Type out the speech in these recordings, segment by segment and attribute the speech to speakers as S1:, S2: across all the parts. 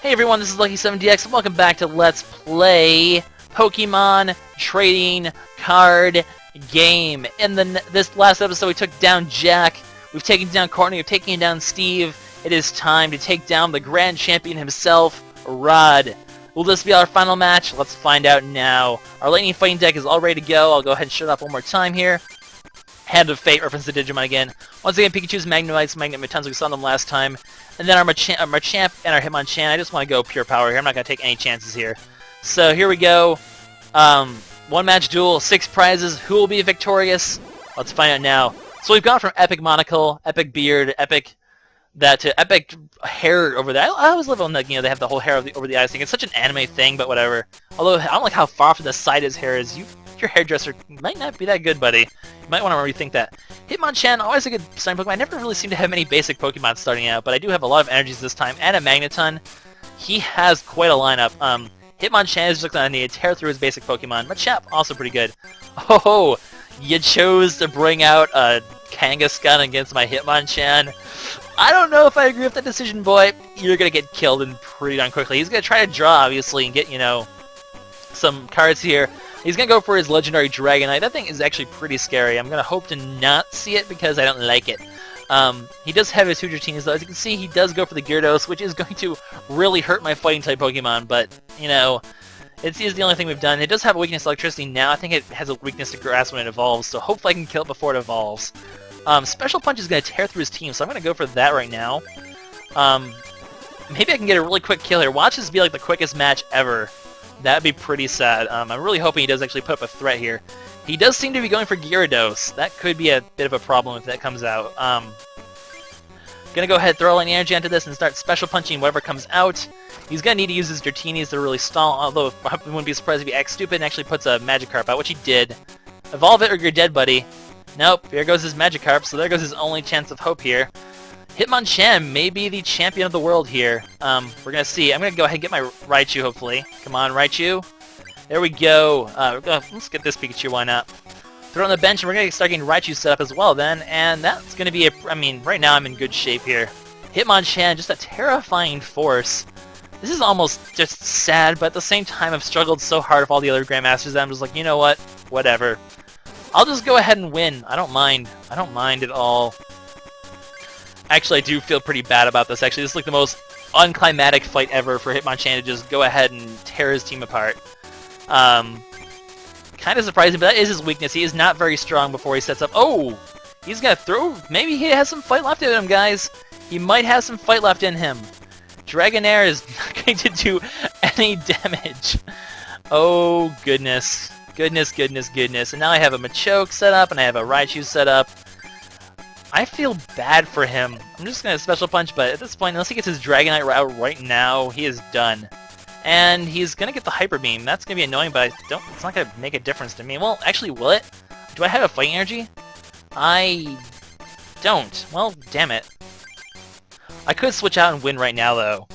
S1: Hey everyone, this is Lucky7DX and welcome back to Let's Play Pokemon Trading Card Game. In this last episode we took down Jack, we've taken down Courtney, we've taken down Steve. It is time to take down the Grand Champion himself, Rod. Will this be our final match? Let's find out now. Our Lightning Fighting deck is all ready to go. I'll go ahead and shut up one more time here. Hand of Fate, reference to Digimon again. Once again, Pikachu's Magnemites, Magnemite, we saw them last time. And then our Machamp and our Hitmonchan. I just want to go pure power here. I'm not going to take any chances here. So here we go. One match duel, 6 prizes. Who will be victorious? Let's find out now. So we've gone from Epic Monocle, Epic Beard, Epic that to Epic Hair over there. I always love on the, they have the whole hair over the eyes thing. It's such an anime thing, but whatever. Although I don't like how far from the side his hair is. Your hairdresser might not be that good, buddy. You might want to rethink that. Hitmonchan, always a good starting Pokemon. I never really seem to have many basic Pokemon starting out, but I do have a lot of energies this time, and a Magneton. He has quite a lineup. Hitmonchan is just going to need to tear through his basic Pokemon. Machamp, also pretty good. Oh, you chose to bring out a Kangaskhan against my Hitmonchan. I don't know if I agree with that decision, boy. You're going to get killed in pretty darn quickly. He's going to try to draw, obviously, and get, some cards here. He's going to go for his legendary Dragonite. That thing is actually pretty scary. I'm going to hope to not see it because I don't like it. He does have his Hydrotinas, though. As you can see, he does go for the Gyarados, which is going to really hurt my fighting-type Pokemon. But, it is the only thing we've done. It does have a weakness to electricity now. I think it has a weakness to grass when it evolves, so hopefully I can kill it before it evolves. Special Punch is going to tear through his team, so I'm going to go for that right now. Maybe I can get a really quick kill here. Watch this be like the quickest match ever. That'd be pretty sad. I'm really hoping he does actually put up a threat here. He does seem to be going for Gyarados. That could be a bit of a problem if that comes out. Gonna go ahead, throw any energy onto this and start special punching whatever comes out. He's gonna need to use his Dirtinis to really stall, although I wouldn't be surprised if he acts stupid and actually puts a Magikarp out, which he did. Evolve it or you're dead, buddy. Nope, here goes his Magikarp, so there goes his only chance of hope here. Hitmonchan may be the champion of the world here. We're gonna see. I'm gonna go ahead and get my Raichu, hopefully. Come on, Raichu. There we go. Let's get this Pikachu, why not? Throw it on the bench, and we're gonna start getting Raichu set up as well then, and that's gonna be right now I'm in good shape here. Hitmonchan, just a terrifying force. This is almost just sad, but at the same time I've struggled so hard with all the other Grandmasters that I'm just like, you know what? Whatever. I'll just go ahead and win. I don't mind. I don't mind at all. Actually, I do feel pretty bad about this. Actually, this is like the most unclimatic fight ever for Hitmonchan to just go ahead and tear his team apart. Kind of surprising, but that is his weakness. He is not very strong before he sets up. Oh! He's gonna throw... Maybe he has some fight left in him, guys. He might have some fight left in him. Dragonair is not going to do any damage. Oh, goodness. Goodness, goodness, goodness. And now I have a Machoke set up, and I have a Raichu set up. I feel bad for him. I'm just going to special punch, but at this point, unless he gets his Dragonite out right now, he is done. And he's going to get the Hyper Beam. That's going to be annoying, but it's not going to make a difference to me. Well, actually, will it? Do I have a Fighting Energy? I don't. Well, damn it. I could switch out and win right now, though.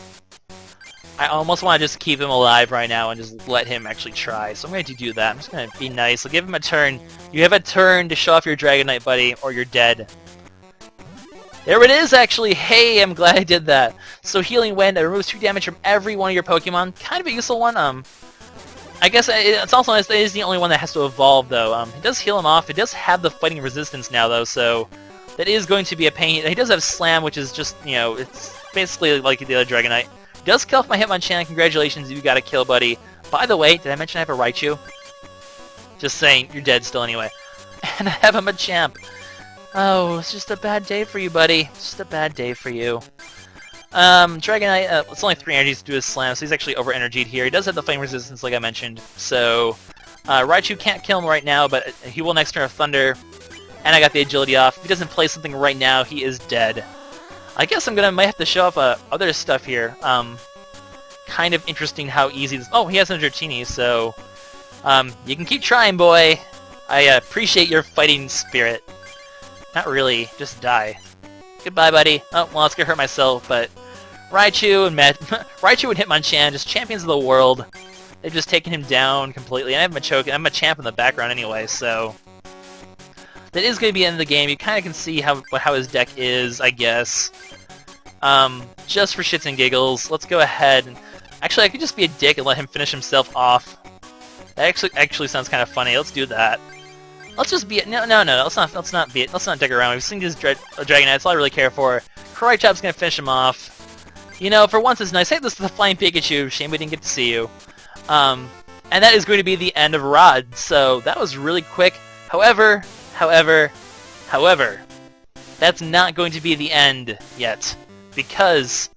S1: I almost want to just keep him alive right now and just let him actually try. So I'm going to do that. I'm just going to be nice. I'll give him a turn. You have a turn to show off your Dragonite, buddy, or you're dead. There it is, actually! Hey, I'm glad I did that. So Healing Wind, it removes 2 damage from every one of your Pokemon. Kind of a useful one. I guess it's also nice that it is the only one that has to evolve, though. It does heal him off. It does have the fighting resistance now, though, so that is going to be a pain. He does have Slam, which is just, it's basically like the other Dragonite. He does kill off my Hitmonchan. Congratulations, you got a kill, buddy. By the way, did I mention I have a Raichu? Just saying, you're dead still anyway. And I have a Machamp. Oh, it's just a bad day for you, buddy. It's just a bad day for you. Dragonite, it's only 3 energies to do his Slam, so he's actually over-energied here. He does have the Flame Resistance, like I mentioned. So, Raichu can't kill him right now, but he will next turn of Thunder. And I got the Agility off. If he doesn't play something right now, he is dead. I guess might have to show off other stuff here. Kind of interesting how easy this... Oh, he has an Dratini, so... you can keep trying, boy. I appreciate your fighting spirit. Not really, just die. Goodbye, buddy. Oh, well, it's gonna hurt myself, but Raichu and Raichu and Hitmonchan, just champions of the world. They've just taken him down completely. And I have Machoke, and I'm a champ in the background anyway, so that is gonna be the end of the game. You kind of can see how his deck is, I guess. Just for shits and giggles, let's go ahead and... Actually, I could just be a dick and let him finish himself off. That actually sounds kind of funny. Let's do that. Let's just be... No. Let's not dick around. We've seen this Dragonite. That's all I really care for. Karate Chop's gonna finish him off. You know, for once it's nice. Hey, this is the Flying Pikachu. Shame we didn't get to see you. And that is going to be the end of Rod. So that was really quick. However, that's not going to be the end yet. Because,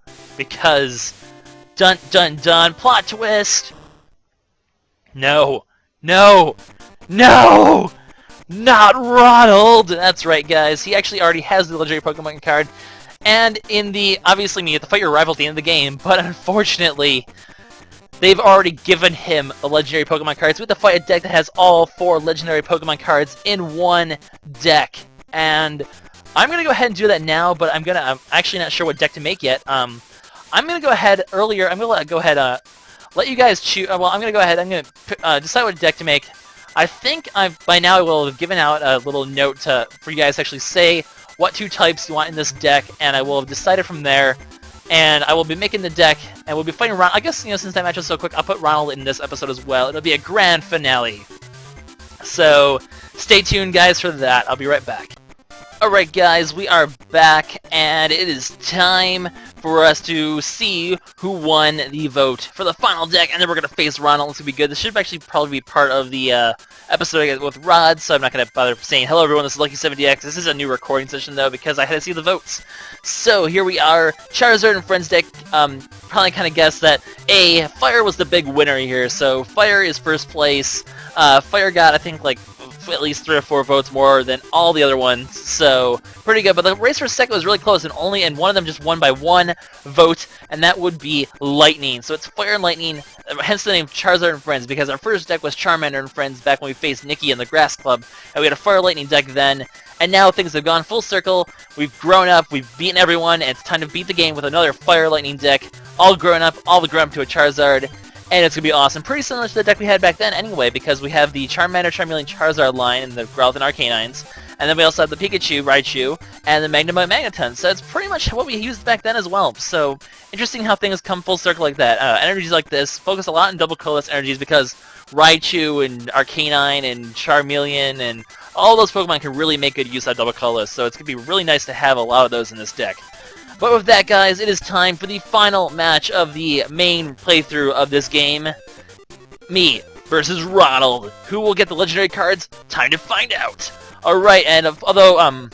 S1: dun, plot twist! No! Not Ronald! That's right, guys. He actually already has the legendary Pokemon card. And in the, obviously, you have to fight your rival at the end of the game, but unfortunately, they've already given him a legendary Pokemon card. So we have to fight a deck that has all 4 legendary Pokemon cards in one deck. And I'm going to go ahead and do that now, but I'm actually not sure what deck to make yet. I'm going to go ahead earlier. I'm going to let you guys choose. Well, I'm going to go ahead. I'm going to decide what deck to make. I think by now I will have given out a little note for you guys to actually say what 2 types you want in this deck, and I will have decided from there. And I will be making the deck, and we'll be fighting Ronald. I guess, since that match was so quick, I'll put Ronald in this episode as well. It'll be a grand finale. So, stay tuned, guys, for that. I'll be right back. Alright, guys, we are back, and it is time for us to see who won the vote for the final deck, and then we're going to face Ronald. It's going to be good. This should actually probably be part of the episode with Rod, so I'm not going to bother saying, hello everyone, this is Lucky70X. This is a new recording session, though, because I had to see the votes. So, here we are, Charizard and Friends deck. Probably kind of guessed that, Fire was the big winner here, so Fire is first place. Fire got, I think, like, at least 3 or 4 votes more than all the other ones, so pretty good. But the race for second was really close, and one of them just won by 1 vote, and that would be Lightning. So it's Fire and Lightning, hence the name Charizard and Friends, because our first deck was Charmander and Friends back when we faced Nikki in the Grass Club, and we had a Fire Lightning deck then. And now things have gone full circle. We've grown up, we've beaten everyone, and it's time to beat the game with another Fire Lightning deck, all grown up to a Charizard. And it's going to be awesome. Pretty similar to the deck we had back then anyway, because we have the Charmander, Charmeleon, Charizard line, and the Growlithe and Arcanines. And then we also have the Pikachu, Raichu, and the Magnemite Magneton. So it's pretty much what we used back then as well. So, interesting how things come full circle like that. Energies like this focus a lot on double colorless energies, because Raichu and Arcanine and Charmeleon and all those Pokemon can really make good use of double colorless. So it's going to be really nice to have a lot of those in this deck. But with that, guys, it is time for the final match of the main playthrough of this game. Me versus Ronald. Who will get the legendary cards? Time to find out. Alright, and although, a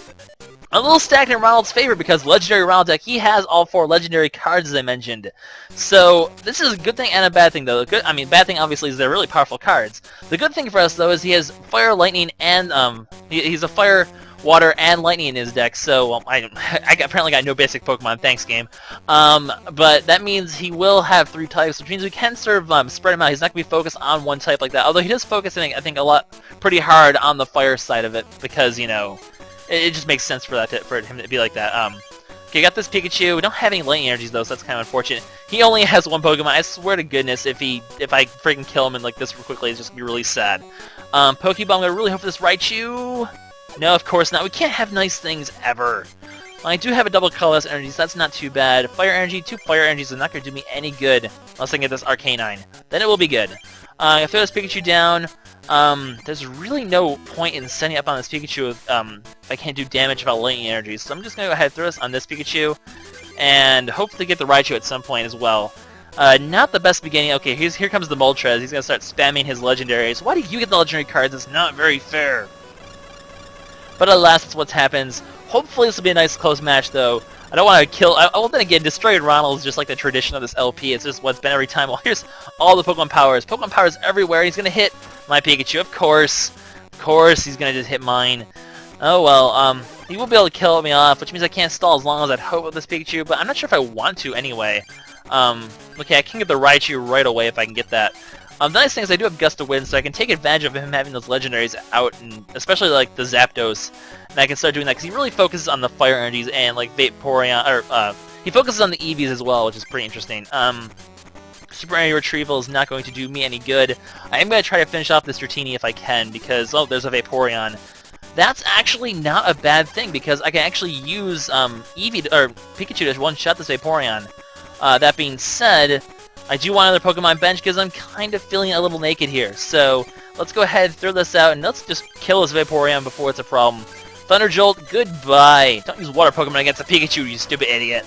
S1: little stacked in Ronald's favor, because legendary Ronald deck, he has all 4 legendary cards, as I mentioned. So, this is a good thing and a bad thing, though. Bad thing, obviously, is they're really powerful cards. The good thing for us, though, is he has Fire, Lightning, and, he's a Fire, Water, and Lightning in his deck, so I apparently got no basic Pokemon, thanks game. But that means he will have 3 types, which means we can sort of spread him out. He's not going to be focused on one type like that, although he does focus, I think, pretty hard on the Fire side of it, because, it just makes sense for him to be like that. Okay, got this Pikachu. We don't have any Lightning energies, though, so that's kind of unfortunate. He only has 1 Pokemon. I swear to goodness, if I freaking kill him and like this quickly, it's just going to be really sad. Pokeball, I'm going to really hope for this Raichu. No, of course not. We can't have nice things ever. Well, I do have a double colorless energy, so that's not too bad. Fire energy, 2 fire energies are not going to do me any good unless I can get this Arcanine. Then it will be good. I throw this Pikachu down. There's really no point in setting up on this Pikachu if I can't do damage without Lightning energies. So I'm just going to go ahead and throw this on this Pikachu, and hopefully get the Raichu at some point as well. Not the best beginning. Okay, here comes the Moltres. He's going to start spamming his legendaries. Why do you get the legendary cards? It's not very fair. But alas, that's what happens. Hopefully this will be a nice close match, though. I don't want to kill... Well, then again, destroying Ronald is just like the tradition of this LP. It's just what's been every time. Well, here's all the Pokemon powers. Pokemon powers everywhere. He's going to hit my Pikachu, of course. Of course, he's going to just hit mine. Oh, well, he will be able to kill me off, which means I can't stall as long as I'd hope with this Pikachu, but I'm not sure if I want to anyway. Okay, I can get the Raichu right away if I can get that. The nice thing is I do have Gust of Wind, so I can take advantage of him having those legendaries out, and especially like the Zapdos, and I can start doing that because he really focuses on the fire energies and like Vaporeon, or he focuses on the EVs as well, which is pretty interesting. Super Energy Retrieval is not going to do me any good. I am going to try to finish off this Dratini if I can, because, oh, there's a Vaporeon. that's actually not a bad thing because I can actually use Eevee or Pikachu to one-shot this Vaporeon. That being said, I do want another Pokemon bench because I'm kind of feeling a little naked here. So let's go ahead, throw this out, and let's just kill this Vaporeon before it's a problem. Thunder Jolt, goodbye. Don't use Water Pokemon against a Pikachu, you stupid idiot.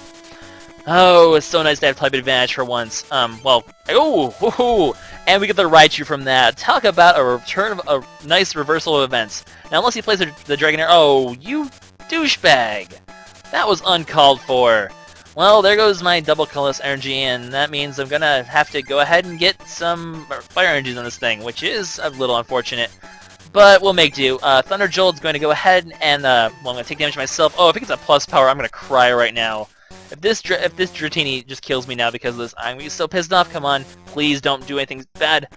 S1: Oh, it's so nice to have type advantage for once. Well, oh, woohoo! And we get the Raichu from that. Talk about a return of a nice reversal of events. Now, unless he plays the Dragonair, oh, you douchebag! That was uncalled for. Well, there goes my double colorless energy, and that means I'm gonna have to go ahead and get some fire energies on this thing, which is a little unfortunate. But we'll make do. Thunder Jolt's going to go ahead and, well, I'm going to take damage myself. Oh, if it gets a plus power, I'm going to cry right now. If this Dratini just kills me now because of this, I'm going to be so pissed off. Come on. Please don't do anything bad.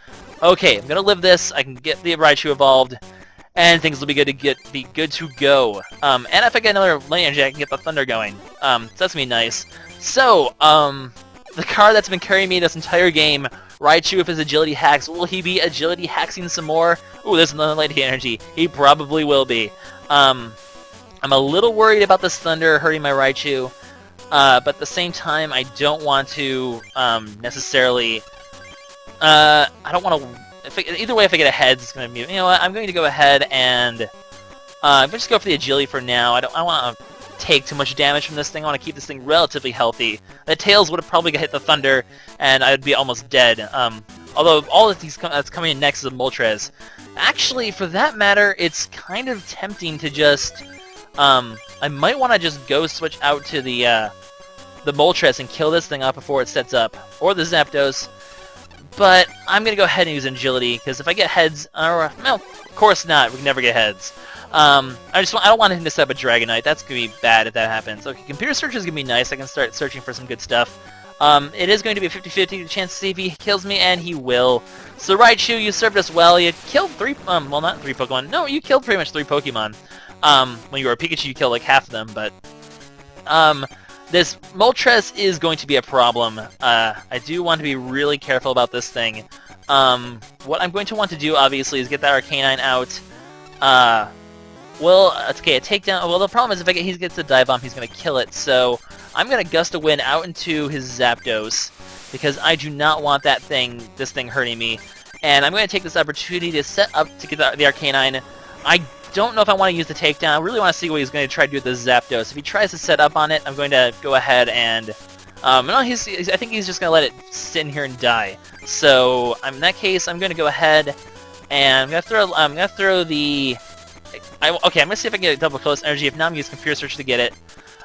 S1: Okay, I'm going to live this. I can get the Raichu evolved. And things will be good to go. And if I get another Lightning Energy, I can get the Thunder going. So that's going to be nice. So, the card that's been carrying me this entire game, Raichu with his agility hacks, will he be agility hacking some more? Ooh, there's another Lightning Energy. He probably will be. I'm a little worried about this Thunder hurting my Raichu. But at the same time, I don't want to necessarily. I don't want to. Either way, if I get a heads, it's going to be. You know what? I'm going to go ahead and just go for the agility for now. I don't want to take too much damage from this thing. I want to keep this thing relatively healthy. The Tails would have probably hit the Thunder, and I'd be almost dead. Although all of these that's coming in next is a Moltres. Actually, for that matter, it's kind of tempting to just. I might want to just go switch out to the Moltres and kill this thing up before it sets up, or the Zapdos. But I'm gonna go ahead and use Agility because if I get heads, well, of course not. We can never get heads. I don't want him to set up a Dragonite. That's gonna be bad if that happens. Okay, Computer Search is gonna be nice. I can start searching for some good stuff. It is going to be a 50-50 chance to see if he kills me, and he will. So Raichu, you served us well. You killed well, not 3 Pokemon. No, you killed pretty much 3 Pokemon. When you were a Pikachu, you killed like half of them, but, this Moltres is going to be a problem. I do want to be really careful about this thing. What I'm going to want to do, obviously, is get that Arcanine out. Well, okay, a takedown. Well, the problem is if he gets a Dive Bomb, he's going to kill it, so I'm going to Gust of Wind out into his Zapdos, because I do not want this thing hurting me. And I'm going to take this opportunity to set up to get the Arcanine. I don't know if I want to use the takedown. I really want to see what he's going to try to do with the Zapdos. If he tries to set up on it, I'm going to go ahead and... no, I think he's just going to let it sit in here and die. So, in that case, I'm going to go ahead and I'm going to throw the... Okay, I'm going to see if I can get a double close energy. If not, I'm going to use Computer Search to get it.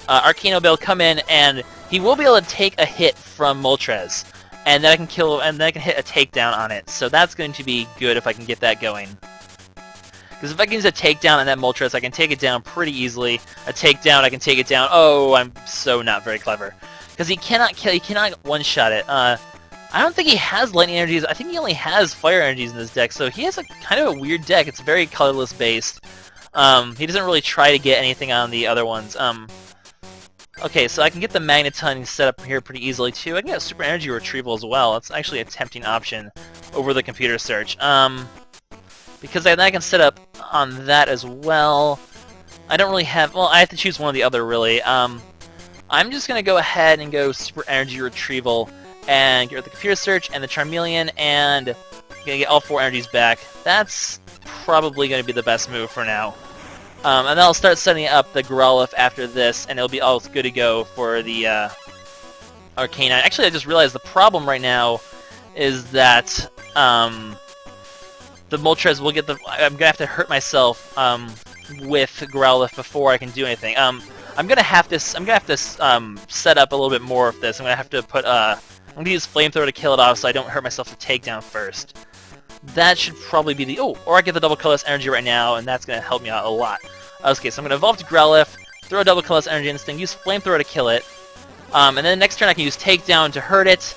S1: Arcano Bill come in, and he will be able to take a hit from Moltres. And then I can hit a takedown on it. So that's going to be good if I can get that going. Because if I can use a takedown on that Moltres, I can take it down pretty easily. A takedown, I can take it down. Oh, I'm so not very clever. Because he cannot one-shot it. I don't think he has Lightning Energies. I think he only has Fire Energies in his deck, so he has a kind of a weird deck. It's very colorless based. He doesn't really try to get anything on the other ones. Okay, so I can get the Magneton set up here pretty easily too. I can get Super Energy Retrieval as well. It's actually a tempting option over the Computer Search. Because I can set up on that as well. I don't really have... Well, I have to choose one or the other, really. I'm just going to go ahead and go Super Energy Retrieval and get rid of the Computer Search and the Charmeleon, and I'm going to get all 4 energies back. That's probably going to be the best move for now. And then I'll start setting up the Growlithe after this, and it'll be all good to go for the Arcanine. Actually, I just realized the problem right now is that the Moltres will get the... I'm gonna have to hurt myself with Growlithe before I can do anything. I'm gonna have to set up a little bit more of this. I'm gonna have to put I'm gonna use Flamethrower to kill it off, so I don't hurt myself to takedown first. That should probably be the... Oh, or I get the double colorless energy right now, and that's gonna help me out a lot. Okay, so I'm gonna evolve to Growlithe, throw a double colorless energy in this thing, use Flamethrower to kill it, and then next turn I can use Takedown to hurt it.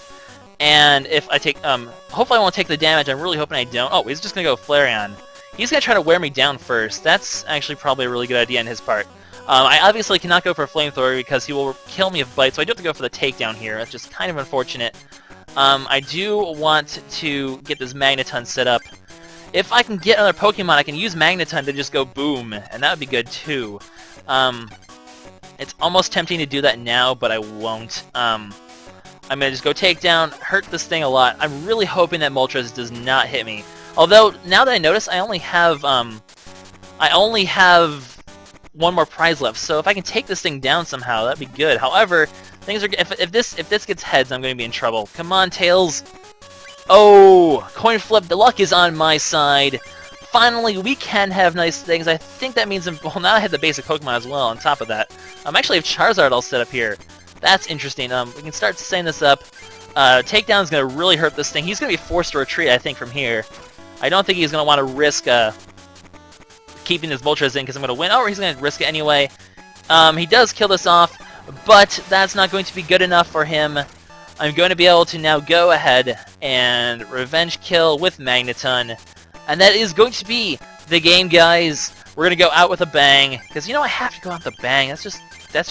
S1: And if I take, hopefully I won't take the damage. I'm really hoping I don't. Oh, he's just gonna go Flareon. He's gonna try to wear me down first. That's actually probably a really good idea on his part. I obviously cannot go for a Flamethrower because he will kill me if bite, so I do have to go for the takedown here. That's just kind of unfortunate. I do want to get this Magneton set up. if I can get another Pokemon, I can use Magneton to just go boom, and that would be good too. It's almost tempting to do that now, but I won't. I'm gonna just go take down, hurt this thing a lot. I'm really hoping that Moltres does not hit me. Although, now that I notice, I only have one more prize left, so if I can take this thing down somehow, that'd be good. However, things are if this gets heads, I'm gonna be in trouble. Come on, Tails! Oh, coin flip. The luck is on my side. Finally, we can have nice things. I think that means well, now I have the basic Pokemon as well. On top of that, actually have Charizard all set up here. That's interesting. We can start setting this up. Takedown is gonna really hurt this thing. He's gonna be forced to retreat, I think, from here. I don't think he's gonna want to risk keeping his Moltres in because I'm going to win. Oh, he's going to risk it anyway. He does kill this off, but that's not going to be good enough for him. I'm going to be able to now go ahead and revenge kill with Magneton. And that is going to be the game, guys. We're going to go out with a bang. Because, you know, I have to go out with a bang. That's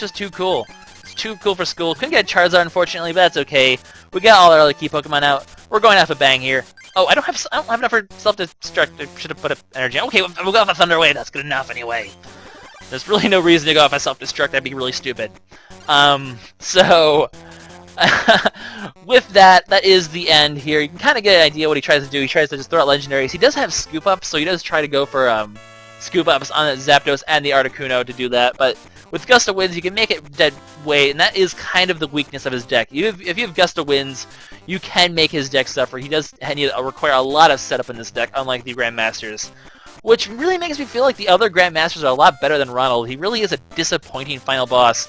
S1: just too cool. It's too cool for school. Couldn't get a Charizard, unfortunately, but that's okay. We got all our other key Pokemon out. We're going out with a bang here. Oh, I don't have enough for self-destruct. I should have put up energy. Okay, we'll go off a Thunder Wave. That's good enough anyway. There's really no reason to go off a self-destruct. That'd be really stupid. So with that, that is the end here. You can kind of get an idea what he tries to do. He tries to just throw out legendaries. He does have scoop ups, so he does try to go for scoop ups on the Zapdos and the Articuno to do that. But with Gust of Winds, you can make it dead weight, and that is kind of the weakness of his deck. If you have Gust of Winds, you can make his deck suffer. He does require a lot of setup in this deck, unlike the Grandmasters. Which really makes me feel like the other Grandmasters are a lot better than Ronald. He really is a disappointing final boss.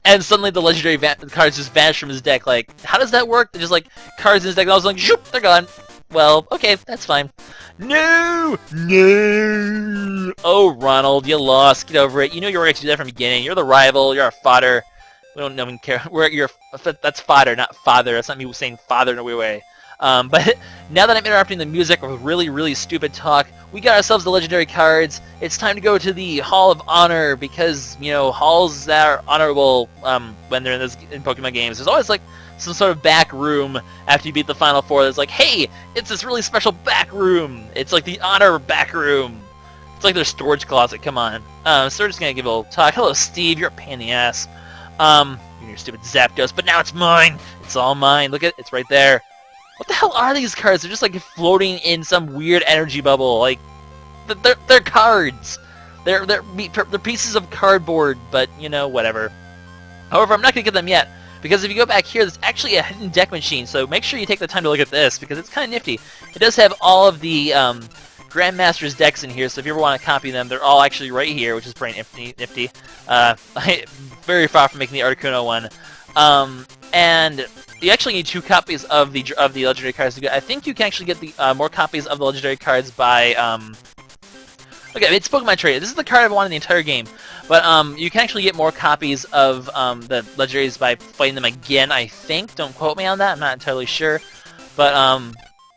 S1: And suddenly the legendary cards just vanish from his deck. Like, how does that work? They're just like, cards in his deck, and I was like, shoop, they're gone. Well, okay, that's fine. No! No! Oh, Ronald, you lost. Get over it. You know you were going to do that from the beginning. You're the rival. You're a fodder. We don't even care. That's fodder, not father. That's not me saying father in a weird way. But now that I'm interrupting the music with really, really stupid talk, we got ourselves the legendary cards. It's time to go to the Hall of Honor because, you know, halls that are honorable when they're in Pokemon games. There's always like some sort of back room after you beat the Final Four. That's like, hey, it's this really special back room. It's like the honor back room. It's like their storage closet. Come on. So we're just gonna give a little talk. Hello, Steve. You're a pain in the ass. Your stupid Zapdos, but now it's mine. It's all mine. Look at it. It's right there. What the hell are these cards? They're just like floating in some weird energy bubble. Like, they're cards. They're pieces of cardboard, but you know, whatever. However, I'm not gonna get them yet because if you go back here, there's actually a hidden deck machine. So make sure you take the time to look at this because it's kind of nifty. It does have all of the Grandmaster's decks in here. So if you ever want to copy them, they're all actually right here, which is pretty nifty. Very far from making the Articuno one. And you actually need 2 copies of the legendary cards to get. I think you can actually get the more copies of the legendary cards by okay, it's Pokemon Trade. This is the card I've wanted in the entire game, but you can actually get more copies of the legendaries by fighting them again. I think. Don't quote me on that. I'm not entirely sure, but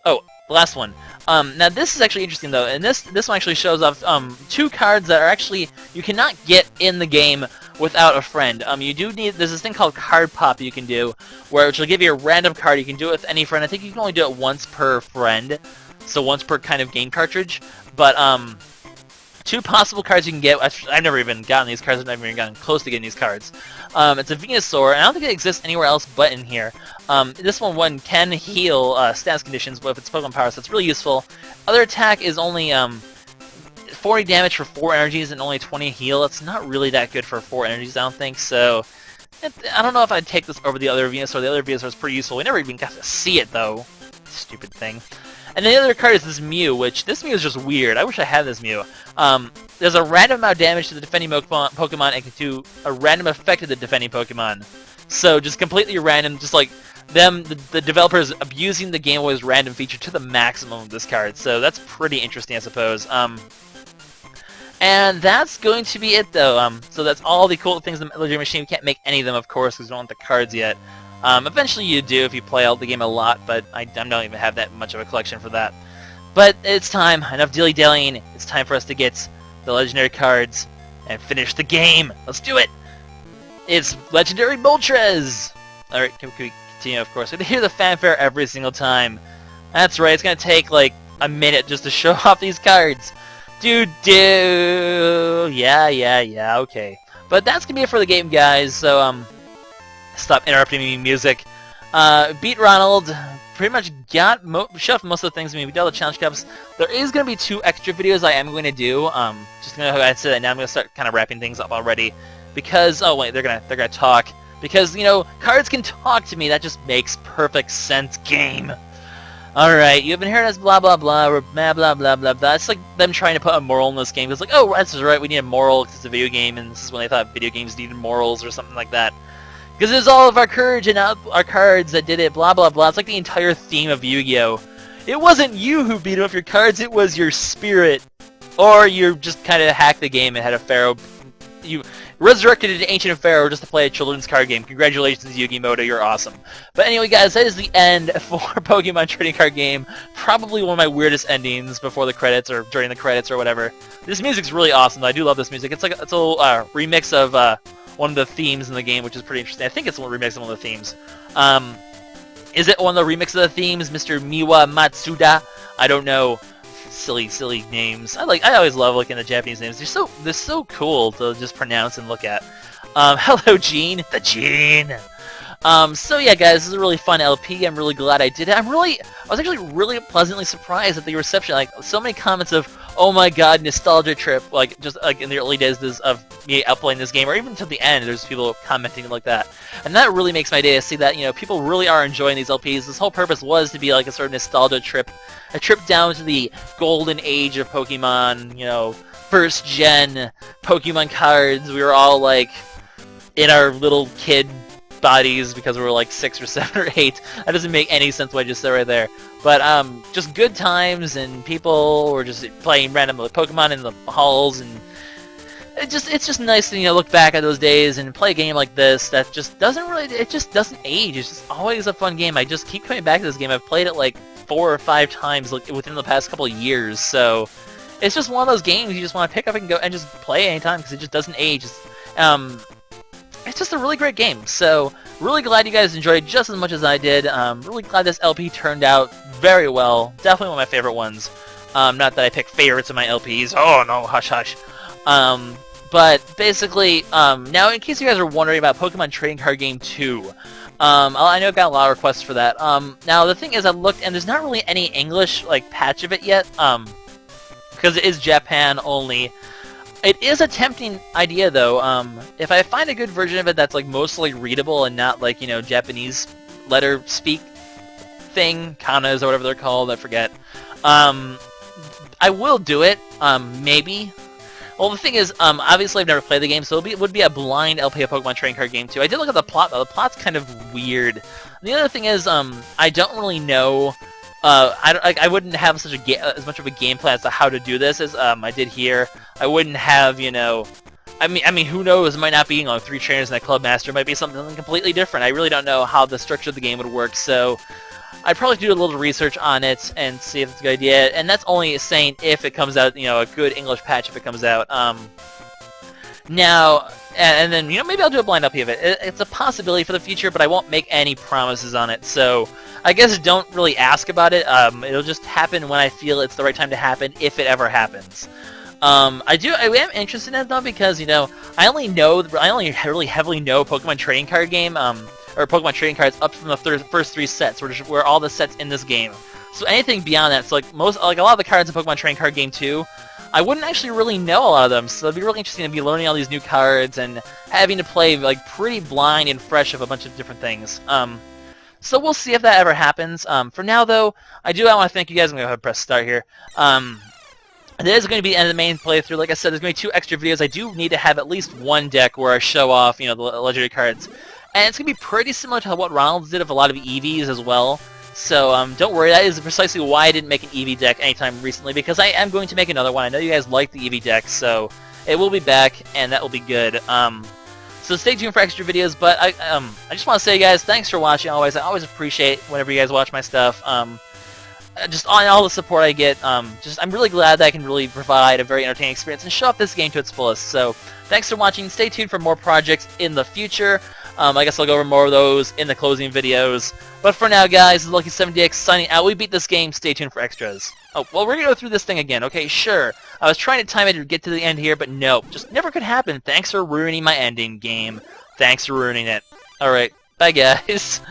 S1: oh, the last one. Now this is actually interesting though, and this one actually shows off 2 cards that are actually you cannot get in the game without a friend. You do need, there's this thing called Card Pop you can do, which will give you a random card. You can do it with any friend. I think you can only do it once per friend, so once per kind of game cartridge. But 2 possible cards you can get. I've never even gotten these cards. I've never even gotten close to getting these cards. It's a Venusaur, and I don't think it exists anywhere else but in here. This one can heal status conditions with its Pokemon power, so it's really useful. Other attack is only 40 damage for 4 energies and only 20 heal. It's not really that good for 4 energies, I don't think. So I don't know if I'd take this over the other Venusaur. The other Venusaur is pretty useful. We never even got to see it though. Stupid thing. And the other card is this Mew, which this Mew is just weird. I wish I had this Mew. There's a random amount of damage to the defending Pokemon and can do a random effect to the defending Pokemon. So just completely random, just like the developers abusing the Game Boy's random feature to the maximum of this card. So that's pretty interesting, I suppose. And that's going to be it, though. So that's all the cool things in the Legendary Machine. We can't make any of them, of course, because we don't want the cards yet. Eventually you do if you play out the game a lot, but I don't even have that much of a collection for that. But it's time. Enough dilly-dallying. It's time for us to get the legendary cards and finish the game. Let's do it! It's Legendary Moltres! Alright, can we continue, of course. We hear the fanfare every single time. That's right, it's going to take, like, a minute just to show off these cards. Yeah, okay. But that's gonna be it for the game, guys. So stop interrupting me, music. Beat Ronald. Pretty much got shoved most of the things. I mean, we did all the challenge cups. There is gonna be 2 extra videos I am going to do. Just gonna go ahead and say that now. I'm gonna start kind of wrapping things up already because they're gonna talk because cards can talk to me. That just makes perfect sense. Game. Alright, you've been hearing us blah blah blah or blah blah blah blah blah. It's like them trying to put a moral in this game. It's like, oh, that's right, we need a moral because it's a video game, and this is when they thought video games needed morals or something like that. Because it was all of our courage and our cards that did it, blah blah blah. It's like the entire theme of Yu-Gi-Oh! It wasn't you who beat up your cards, it was your spirit. Or you just kind of hacked the game and had a pharaoh. You resurrected an ancient pharaoh just to play a children's card game. Congratulations, Yugi Moto, you're awesome. But anyway, guys, that is the end for Pokemon Trading Card Game. Probably one of my weirdest endings before the credits or during the credits or whatever. This music's really awesome. I do love this music. It's like it's a little remix of one of the themes in the game, which is pretty interesting. I think it's a remix of one of the themes. Is it one of the remixes of the themes, Mr. Miwa Matsuda? I don't know. Silly names. I always love looking at the Japanese names. They're so cool to just pronounce and look at. Hello, Gene. The Gene. So yeah, guys, this is a really fun LP. I'm really glad I did it. I was actually really pleasantly surprised at the reception. Like, so many comments of, oh my god, nostalgia trip, like, just like in the early days of me playing this game, or even to the end, there's people commenting like that. And that really makes my day to see that, people really are enjoying these LPs. This whole purpose was to be like a sort of nostalgia trip, a trip down to the golden age of Pokemon, first gen Pokemon cards. We were all like in our little kid bodies because we were like 6 or 7 or 8. That doesn't make any sense what I just said right there. But just good times, and people were just playing random Pokemon in the halls, and it's just nice to look back at those days and play a game like this that just doesn't age. It's just always a fun game. I just keep coming back to this game. I've played it like 4 or 5 times within the past couple of years, so it's just one of those games you just want to pick up and go and just play anytime because it just doesn't age. It's just a really great game, so really glad you guys enjoyed just as much as I did. Really glad this LP turned out very well. Definitely one of my favorite ones. Not that I pick favorites of my LPs. Oh no, hush hush. But basically, now in case you guys are wondering about Pokemon Trading Card Game 2, I know I've got a lot of requests for that. Now the thing is, I looked and there's not really any English patch of it yet, because it is Japan only. It is a tempting idea, though. If I find a good version of it that's mostly readable and not Japanese letter speak thing, kanas or whatever they're called, I forget. I will do it. Maybe. Well, the thing is, obviously I've never played the game, so it would be a blind LP of Pokemon Trading Card Game 2. I did look at the plot, though. The plot's kind of weird. And the other thing is, I don't really know. I wouldn't have as much of a game plan as to how to do this as I did here. I wouldn't have, I mean, who knows? It might not be 3 trainers and a club master. It might be something completely different. I really don't know how the structure of the game would work, so I'd probably do a little research on it and see if it's a good idea. And that's only saying if it comes out, a good English patch if it comes out. Now, and then, maybe I'll do a blind LP of it. It's a possibility for the future, but I won't make any promises on it. So I guess don't really ask about it. It'll just happen when I feel it's the right time to happen, if it ever happens. I am interested in it though because I only really heavily know Pokemon Trading Card Game, or Pokemon Trading Cards up from the first 3 sets, which are all the sets in this game. So anything beyond that, so a lot of the cards in Pokemon Trading Card Game 2. I wouldn't actually really know a lot of them, so it'd be really interesting to be learning all these new cards and having to play pretty blind and fresh of a bunch of different things. So we'll see if that ever happens. For now, though, I want to thank you guys. I'm going to go ahead and press start here. There is going to be the end of the main playthrough. Like I said, there's going to be 2 extra videos. I do need to have at least one deck where I show off, the legendary cards. And it's going to be pretty similar to what Ronald's did of a lot of EVs as well. So don't worry, that is precisely why I didn't make an EV deck anytime recently, because I am going to make another one. I know you guys like the EV deck, so it will be back, and that will be good. So stay tuned for extra videos, but I just want to say, guys, thanks for watching always. I always appreciate whenever you guys watch my stuff. Just on all the support I get. I'm really glad that I can really provide a very entertaining experience and show off this game to its fullest. So thanks for watching. Stay tuned for more projects in the future. I guess I'll go over more of those in the closing videos. But for now, guys, this is Lucky7DX signing out. We beat this game. Stay tuned for extras. Oh, well, we're going to go through this thing again. Okay, sure. I was trying to time it to get to the end here, but nope. Just never could happen. Thanks for ruining my ending, game. Thanks for ruining it. Alright, bye, guys.